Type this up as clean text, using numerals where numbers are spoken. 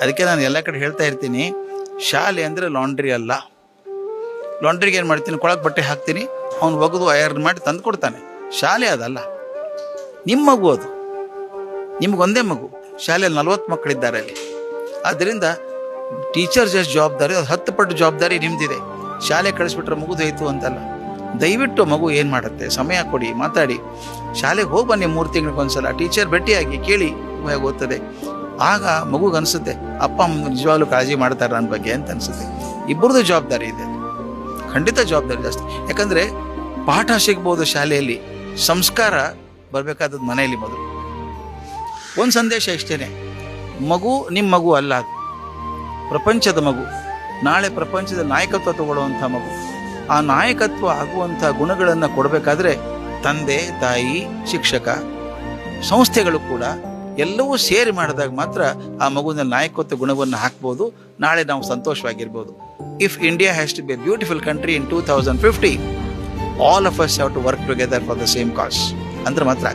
ಅದಕ್ಕೆ ನಾನು ಎಲ್ಲ ಕಡೆ ಹೇಳ್ತಾ ಇರ್ತೀನಿ, ಶಾಲೆ ಅಂದರೆ ಲಾಂಡ್ರಿ ಅಲ್ಲ. ಲಾಂಡ್ರಿಗೆ ಏನು ಮಾಡ್ತೀನಿ, ಕೊಳಕ್ಕೆ ಬಟ್ಟೆ ಹಾಕ್ತೀನಿ, ಅವ್ನು ಒಗೆದು ಐರನ್ ಮಾಡಿ ತಂದು ಕೊಡ್ತಾನೆ. ಶಾಲೆ ಅದಲ್ಲ, ನಿಮ್ಮ ಮಗು ಅದು. ನಿಮಗೊಂದೇ ಮಗು, ಶಾಲೆಯಲ್ಲಿ 40 ಮಕ್ಕಳಿದ್ದಾರೆ ಅಲ್ಲಿ. ಆದ್ದರಿಂದ ಟೀಚರ್ಸ್ ಎಷ್ಟು ಜವಾಬ್ದಾರಿ, ಅದು 10 ಪಟ್ಟು ಜವಾಬ್ದಾರಿ ನಿಮ್ಮದಿದೆ. ಶಾಲೆ ಕಳಿಸ್ಬಿಟ್ರೆ ಮುಗಿದೋಯ್ತು ಅಂತಲ್ಲ. ದಯವಿಟ್ಟು ಮಗು ಏನು ಮಾಡುತ್ತೆ ಸಮಯ ಕೊಡಿ, ಮಾತಾಡಿ. ಶಾಲೆಗೆ ಹೋಗಿ ಬನ್ನಿ 3 ತಿಂಗಳಿಗೊಂದ್ಸಲ, ಟೀಚರ್ ಭೇಟಿಯಾಗಿ ಕೇಳಿ ಹೇಗೆ ಓದ್ತದೆ. ಆಗ ಮಗುಗೆ ಅನಿಸುತ್ತೆ ಅಪ್ಪ ಅಮ್ಮ ನಿಜವಾಗ್ಲೂ ಕಾಳಜಿ ಮಾಡ್ತಾರೆ ನನ್ನ ಬಗ್ಗೆ ಅಂತ ಅನಿಸುತ್ತೆ. ಇಬ್ಬರದ್ದು ಜವಾಬ್ದಾರಿ ಇದೆ, ಖಂಡಿತ ಜವಾಬ್ದಾರಿ ಜಾಸ್ತಿ. ಯಾಕಂದರೆ ಪಾಠ ಸಿಗ್ಬೋದು ಶಾಲೆಯಲ್ಲಿ, ಸಂಸ್ಕಾರ ಬರಬೇಕಾದದ್ದು ಮನೆಯಲ್ಲಿ ಮೊದಲು. ಒಂದು ಸಂದೇಶ ಇಷ್ಟೇ, ಮಗು ನಿಮ್ಮ ಮಗು ಅಲ್ಲ, ಅದು ಪ್ರಪಂಚದ ಮಗು. ನಾಳೆ ಪ್ರಪಂಚದ ನಾಯಕತ್ವ ತಗೊಳ್ಳುವಂಥ ಮಗು. ಆ ನಾಯಕತ್ವ ಆಗುವಂಥ ಗುಣಗಳನ್ನು ಕೊಡಬೇಕಾದ್ರೆ ತಂದೆ, ತಾಯಿ, ಶಿಕ್ಷಕ, ಸಂಸ್ಥೆಗಳು ಕೂಡ ಎಲ್ಲವೂ ಸೇರಿ ಮಾಡಿದಾಗ ಮಾತ್ರ ಆ ಮಗುವಿನ ನಾಯಕತ್ವ ಗುಣವನ್ನು ಹಾಕ್ಬೋದು. ನಾಳೆ ನಾವು ಸಂತೋಷವಾಗಿರ್ಬೋದು. If India has to be a beautiful country in 2050, all of us have to work together for the same cause ಅಂದ್ರೆ ಮಾತ್ರ.